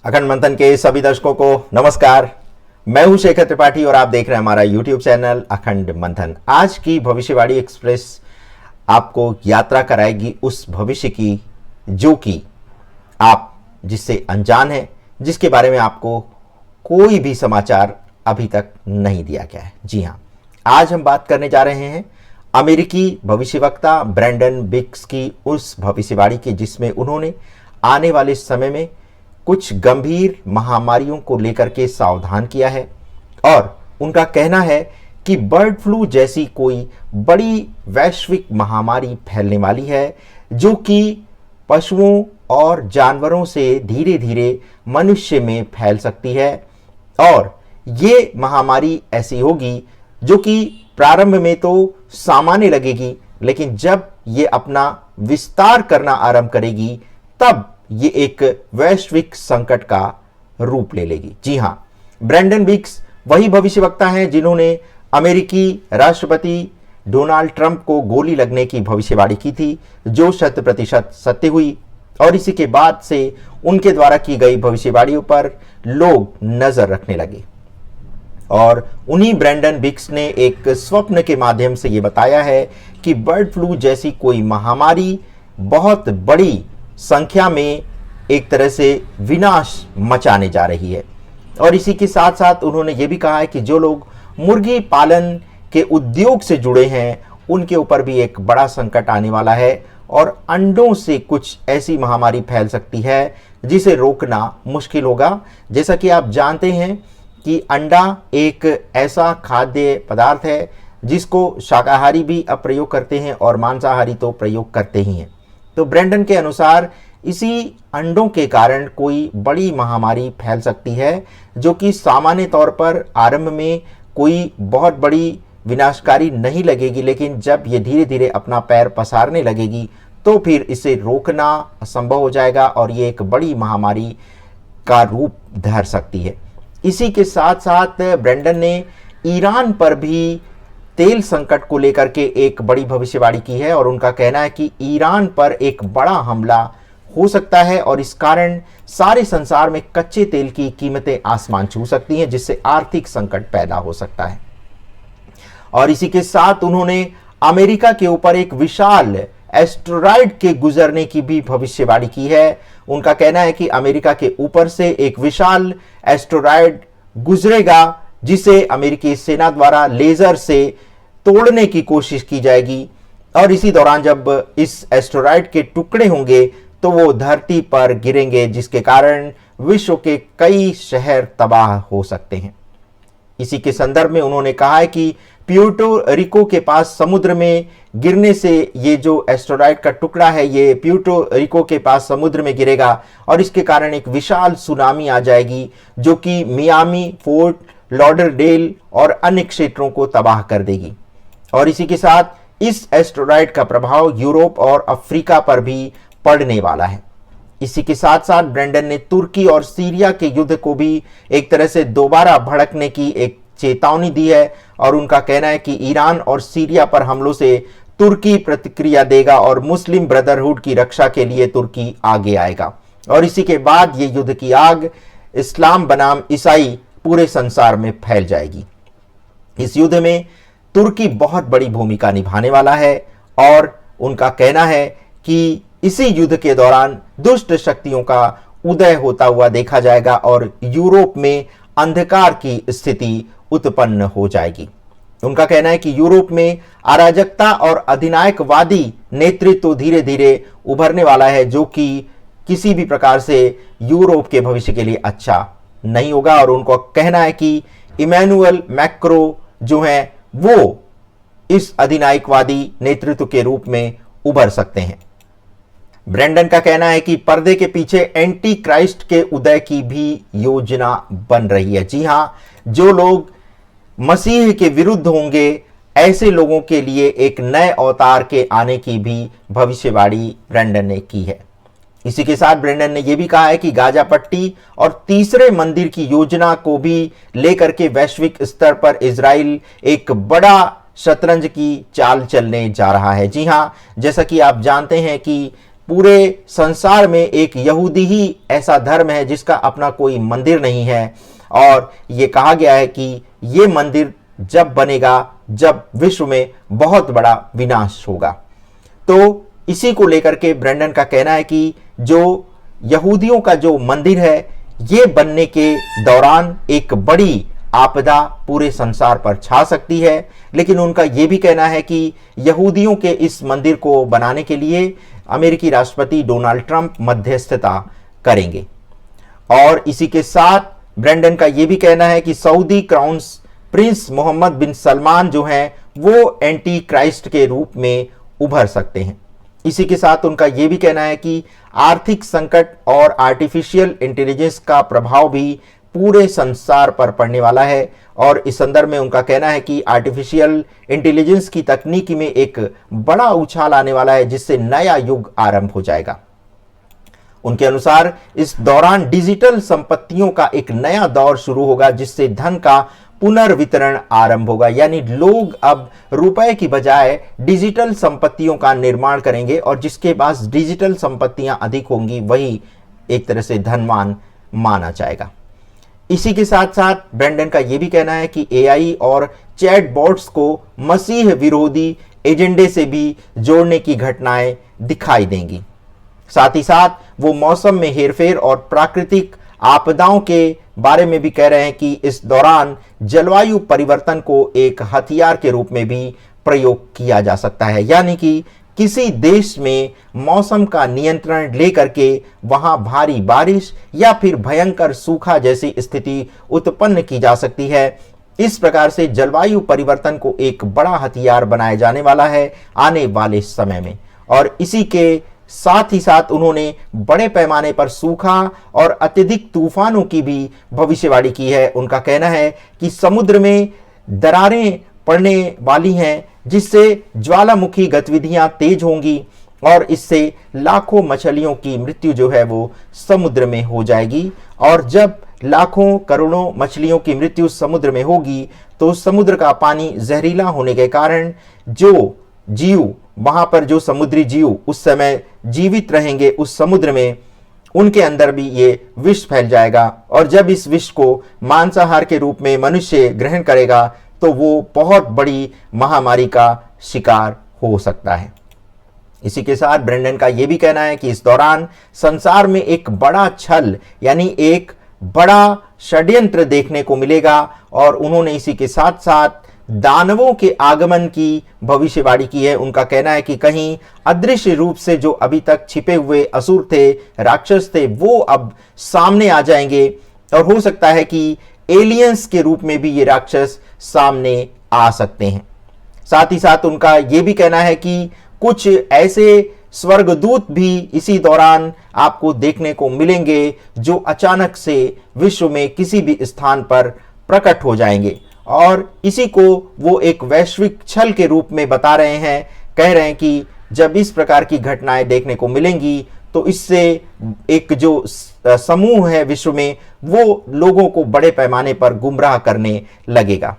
अखंड मंथन के सभी दर्शकों को नमस्कार। मैं हूं शेखर त्रिपाठी और आप देख रहे हैं हमारा YouTube चैनल अखंड मंथन। आज की भविष्यवाणी एक्सप्रेस आपको यात्रा कराएगी उस भविष्य की जो कि आप जिससे अनजान हैं, जिसके बारे में आपको कोई भी समाचार अभी तक नहीं दिया गया है। जी हाँ, आज हम बात करने जा रहे हैं अमेरिकी भविष्यवक्ता ब्रैंडन बिग्स की उस भविष्यवाणी की जिसमें उन्होंने आने वाले समय में कुछ गंभीर महामारियों को लेकर के सावधान किया है और उनका कहना है कि बर्ड फ्लू जैसी कोई बड़ी वैश्विक महामारी फैलने वाली है जो कि पशुओं और जानवरों से धीरे धीरे मनुष्य में फैल सकती है। और ये महामारी ऐसी होगी जो कि प्रारंभ में तो सामान्य लगेगी, लेकिन जब ये अपना विस्तार करना आरंभ करेगी तब ये एक वैश्विक संकट का रूप ले लेगी। जी हां, ब्रैंडन बिग्स वही भविष्यवक्ता हैं जिन्होंने अमेरिकी राष्ट्रपति डोनाल्ड ट्रंप को गोली लगने की भविष्यवाणी की थी, जो 100% सत्य हुई। और इसी के बाद से उनके द्वारा की गई भविष्यवाणियों पर लोग नजर रखने लगे और उन्हीं ब्रैंडन बिग्स ने एक स्वप्न के माध्यम से यह बताया है कि बर्ड फ्लू जैसी कोई महामारी बहुत बड़ी संख्या में एक तरह से विनाश मचाने जा रही है। और इसी के साथ साथ उन्होंने ये भी कहा है कि जो लोग मुर्गी पालन के उद्योग से जुड़े हैं उनके ऊपर भी एक बड़ा संकट आने वाला है और अंडों से कुछ ऐसी महामारी फैल सकती है जिसे रोकना मुश्किल होगा। जैसा कि आप जानते हैं कि अंडा एक ऐसा खाद्य पदार्थ है जिसको शाकाहारी भी अब प्रयोग करते हैं और मांसाहारी तो प्रयोग करते ही हैं। तो ब्रैंडन के अनुसार इसी अंडों के कारण कोई बड़ी महामारी फैल सकती है जो कि सामान्य तौर पर आरंभ में कोई बहुत बड़ी विनाशकारी नहीं लगेगी, लेकिन जब ये धीरे धीरे अपना पैर पसारने लगेगी तो फिर इसे रोकना असंभव हो जाएगा और ये एक बड़ी महामारी का रूप धर सकती है। इसी के साथ साथ ब्रैंडन ने ईरान पर भी तेल संकट को लेकर के एक बड़ी भविष्यवाणी की है और उनका कहना है कि ईरान पर एक बड़ा हमला हो सकता है और इस कारण सारे संसार में कच्चे तेल की कीमतें आसमान छू सकती हैं, जिससे आर्थिक संकट पैदा हो सकता है। और इसी के साथ उन्होंने अमेरिका के ऊपर एक विशाल एस्टेरॉयड के गुजरने की भी भविष्यवाणी की है। उनका कहना है कि अमेरिका के ऊपर से एक विशाल एस्टेरॉयड गुजरेगा जिसे अमेरिकी सेना द्वारा लेजर से तोड़ने की कोशिश की जाएगी और इसी दौरान जब इस एस्टेरॉयड के टुकड़े होंगे तो वो धरती पर गिरेंगे, जिसके कारण विश्व के कई शहर तबाह हो सकते हैं। इसी के संदर्भ में उन्होंने कहा है कि प्यूर्टो रिको के पास समुद्र में गिरने से ये जो एस्टेरॉयड का टुकड़ा है ये प्यूर्टो रिको के पास समुद्र में गिरेगा और इसके कारण एक विशाल सुनामी आ जाएगी जो कि मियामी, फोर्ट लॉडरडेल और अन्य क्षेत्रों को तबाह कर देगी। और इसी के साथ इस एस्टेरॉयड का प्रभाव यूरोप और अफ्रीका पर भी पड़ने वाला है। इसी के साथ साथ ब्रैंडन ने तुर्की और सीरिया के युद्ध को भी एक तरह से दोबारा भड़कने की एक चेतावनी दी है और उनका कहना है कि ईरान और सीरिया पर हमलों से तुर्की प्रतिक्रिया देगा और मुस्लिम ब्रदरहुड की रक्षा के लिए तुर्की आगे आएगा। और इसी के बाद ये युद्ध की आग इस्लाम बनाम ईसाई पूरे संसार में फैल जाएगी। इस युद्ध में तुर्की बहुत बड़ी भूमिका निभाने वाला है और उनका कहना है कि इसी युद्ध के दौरान दुष्ट शक्तियों का उदय होता हुआ देखा जाएगा और यूरोप में अंधकार की स्थिति उत्पन्न हो जाएगी। उनका कहना है कि यूरोप में अराजकता और अधिनायकवादी नेतृत्व धीरे धीरे उभरने वाला है जो कि किसी भी प्रकार से यूरोप के भविष्य के लिए अच्छा नहीं होगा। और उनको कहना है कि इमैनुअल मैक्रो जो हैं वो इस अधिनायकवादी नेतृत्व के रूप में उभर सकते हैं। ब्रैंडन का कहना है कि पर्दे के पीछे एंटी क्राइस्ट के उदय की भी योजना बन रही है। जी हां, जो लोग मसीह के विरुद्ध होंगे ऐसे लोगों के लिए एक नए अवतार के आने की भी भविष्यवाणी ब्रैंडन ने की है। इसी के साथ ब्रैंडन ने यह भी कहा है कि गाजा पट्टी और तीसरे मंदिर की योजना को भी लेकर के वैश्विक स्तर पर इजराइल एक बड़ा शतरंज की चाल चलने जा रहा है। जी हां, जैसा कि आप जानते हैं कि पूरे संसार में एक यहूदी ही ऐसा धर्म है जिसका अपना कोई मंदिर नहीं है, और ये कहा गया है कि ये मंदिर जब बनेगा जब विश्व में बहुत बड़ा विनाश होगा। तो इसी को लेकर के ब्रेंडन का कहना है कि जो यहूदियों का जो मंदिर है ये बनने के दौरान एक बड़ी आपदा पूरे संसार पर छा सकती है, लेकिन उनका यह भी कहना है कि यहूदियों के इस मंदिर को बनाने के लिए अमेरिकी राष्ट्रपति डोनाल्ड ट्रंप मध्यस्थता करेंगे। और इसी के साथ ब्रेंडन का यह भी कहना है कि सऊदी क्राउन प्रिंस मोहम्मद बिन सलमान जो हैं वो एंटी क्राइस्ट के रूप में उभर सकते हैं। इसी के साथ उनका यह भी कहना है कि आर्थिक संकट और आर्टिफिशियल इंटेलिजेंस का प्रभाव भी पूरे संसार पर पड़ने वाला है, और इस संदर्भ में उनका कहना है कि आर्टिफिशियल इंटेलिजेंस की तकनीकी में एक बड़ा उछाल आने वाला है जिससे नया युग आरंभ हो जाएगा। उनके अनुसार इस दौरान डिजिटल संपत्तियों का एक नया दौर शुरू होगा जिससे धन का पुनर्वितरण आरंभ होगा, यानी लोग अब रुपए की बजाय डिजिटल संपत्तियों का निर्माण करेंगे और जिसके पास डिजिटल संपत्तियां अधिक होंगी वही एक तरह से धनवान माना जाएगा। इसी के साथ साथ ब्रेंडन का यह भी कहना है कि एआई और चैटबॉट्स को मसीह विरोधी एजेंडे से भी जोड़ने की घटनाएं दिखाई देंगी। साथ ही साथ वो मौसम में हेरफेर और प्राकृतिक आपदाओं के बारे में भी कह रहे हैं कि इस दौरान जलवायु परिवर्तन को एक हथियार के रूप में भी प्रयोग किया जा सकता है, यानी कि किसी देश में मौसम का नियंत्रण लेकर के वहां भारी बारिश या फिर भयंकर सूखा जैसी स्थिति उत्पन्न की जा सकती है। इस प्रकार से जलवायु परिवर्तन को एक बड़ा हथियार बनाया जाने वाला है आने वाले समय में। और इसी के साथ ही साथ उन्होंने बड़े पैमाने पर सूखा और अत्यधिक तूफानों की भी भविष्यवाणी की है। उनका कहना है कि समुद्र में दरारें पड़ने वाली हैं जिससे ज्वालामुखी गतिविधियां तेज होंगी और इससे लाखों मछलियों की मृत्यु जो है वो समुद्र में हो जाएगी। और जब लाखों करोड़ों मछलियों की मृत्यु समुद्र में होगी तो समुद्र का पानी जहरीला होने के कारण जो जीव वहां पर जो समुद्री जीव उस समय जीवित रहेंगे उस समुद्र में, उनके अंदर भी ये विष फैल जाएगा। और जब इस विष को मांसाहार के रूप में मनुष्य ग्रहण करेगा तो वो बहुत बड़ी महामारी का शिकार हो सकता है। इसी के साथ ब्रेंडन का यह भी कहना है कि इस दौरान संसार में एक बड़ा छल यानी एक बड़ा षड्यंत्र देखने को मिलेगा। और उन्होंने इसी के साथ साथ दानवों के आगमन की भविष्यवाणी की है। उनका कहना है कि कहीं अदृश्य रूप से जो अभी तक छिपे हुए असुर थे, राक्षस थे, वो अब सामने आ जाएंगे और हो सकता है कि एलियंस के रूप में भी ये राक्षस सामने आ सकते हैं। साथ ही साथ उनका यह भी कहना है कि कुछ ऐसे स्वर्गदूत भी इसी दौरान आपको देखने को मिलेंगे जो अचानक से विश्व में किसी भी स्थान पर प्रकट हो जाएंगे। और इसी को वो एक वैश्विक छल के रूप में बता रहे हैं, कह रहे हैं कि जब इस प्रकार की घटनाएं देखने को मिलेंगी तो इससे एक जो समूह है विश्व में वो लोगों को बड़े पैमाने पर गुमराह करने लगेगा।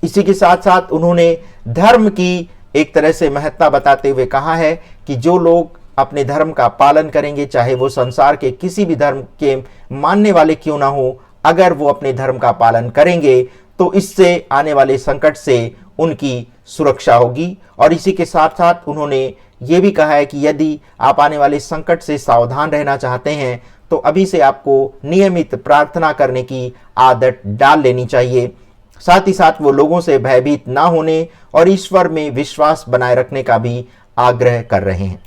इसी के साथ साथ उन्होंने धर्म की एक तरह से महत्ता बताते हुए कहा है कि जो लोग अपने धर्म का पालन करेंगे, चाहे वो संसार के किसी भी धर्म के मानने वाले क्यों ना हो, अगर वो अपने धर्म का पालन करेंगे तो इससे आने वाले संकट से उनकी सुरक्षा होगी। और इसी के साथ साथ उन्होंने ये भी कहा है कि यदि आप आने वाले संकट से सावधान रहना चाहते हैं तो अभी से आपको नियमित प्रार्थना करने की आदत डाल लेनी चाहिए। साथ ही साथ वो लोगों से भयभीत ना होने और ईश्वर में विश्वास बनाए रखने का भी आग्रह कर रहे हैं।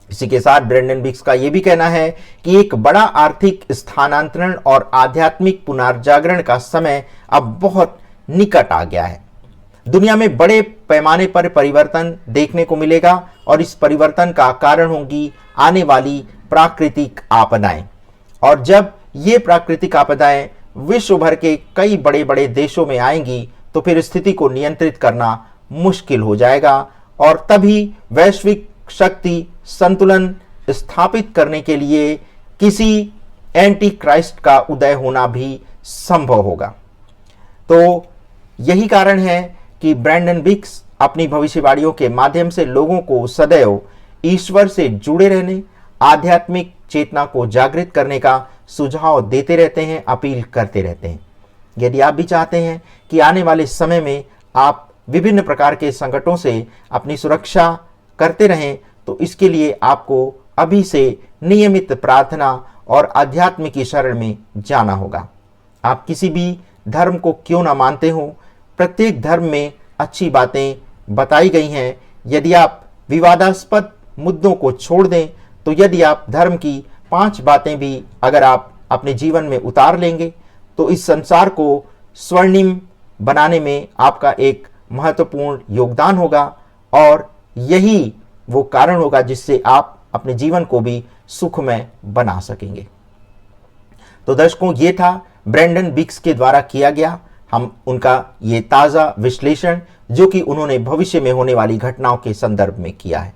इसी के साथ ब्रेंडन बिक्स का यह भी कहना है कि एक बड़ा आर्थिक स्थानांतरण और आध्यात्मिक पुनर्जागरण का समय अब बहुत निकट आ गया है। दुनिया में बड़े पैमाने पर परिवर्तन देखने को मिलेगा और इस परिवर्तन का कारण होंगी आने वाली प्राकृतिक आपदाएं। और जब ये प्राकृतिक आपदाएं विश्व भर के कई बड़े बड़े देशों में आएंगी तो फिर स्थिति को नियंत्रित करना मुश्किल हो जाएगा और तभी वैश्विक शक्ति संतुलन स्थापित करने के लिए किसी एंटी क्राइस्ट का उदय होना भी संभव होगा। तो यही कारण है कि ब्रेंडन बिक्स अपनी भविष्यवाणियों के माध्यम से लोगों को सदैव ईश्वर से जुड़े रहने, आध्यात्मिक चेतना को जागृत करने का सुझाव देते रहते हैं, अपील करते रहते हैं। यदि आप भी चाहते हैं कि आने वाले समय में आप विभिन्न प्रकार के संकटों से अपनी सुरक्षा करते रहें, तो इसके लिए आपको अभी से नियमित प्रार्थना और आध्यात्म की शरण में जाना होगा। आप किसी भी धर्म को क्यों ना मानते हो, प्रत्येक धर्म में अच्छी बातें बताई गई हैं। यदि आप विवादास्पद मुद्दों को छोड़ दें, तो यदि आप धर्म की 5 बातें भी अगर आप अपने जीवन में उतार लेंगे, तो इस संसार को स्वर्णिम बनाने में आपका एक महत्वपूर्ण योगदान होगा और यही वो कारण होगा जिससे आप अपने जीवन को भी सुखमय बना सकेंगे। तो दर्शकों, ये था ब्रेंडन बिक्स के द्वारा किया गया हम उनका ये ताज़ा विश्लेषण, जो कि उन्होंने भविष्य में होने वाली घटनाओं के संदर्भ में किया है।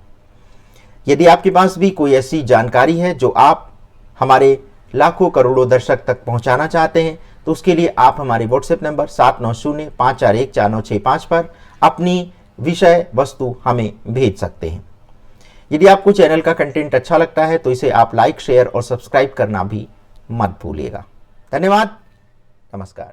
यदि आपके पास भी कोई ऐसी जानकारी है जो आप हमारे लाखों करोड़ों दर्शक तक पहुंचाना चाहते हैं, तो उसके लिए आप हमारे व्हाट्सएप नंबर 7905414965 पर अपनी विषय वस्तु हमें भेज सकते हैं। यदि आपको चैनल का कंटेंट अच्छा लगता है तो इसे आप लाइक, शेयर और सब्सक्राइब करना भी मत भूलिएगा। धन्यवाद। नमस्कार।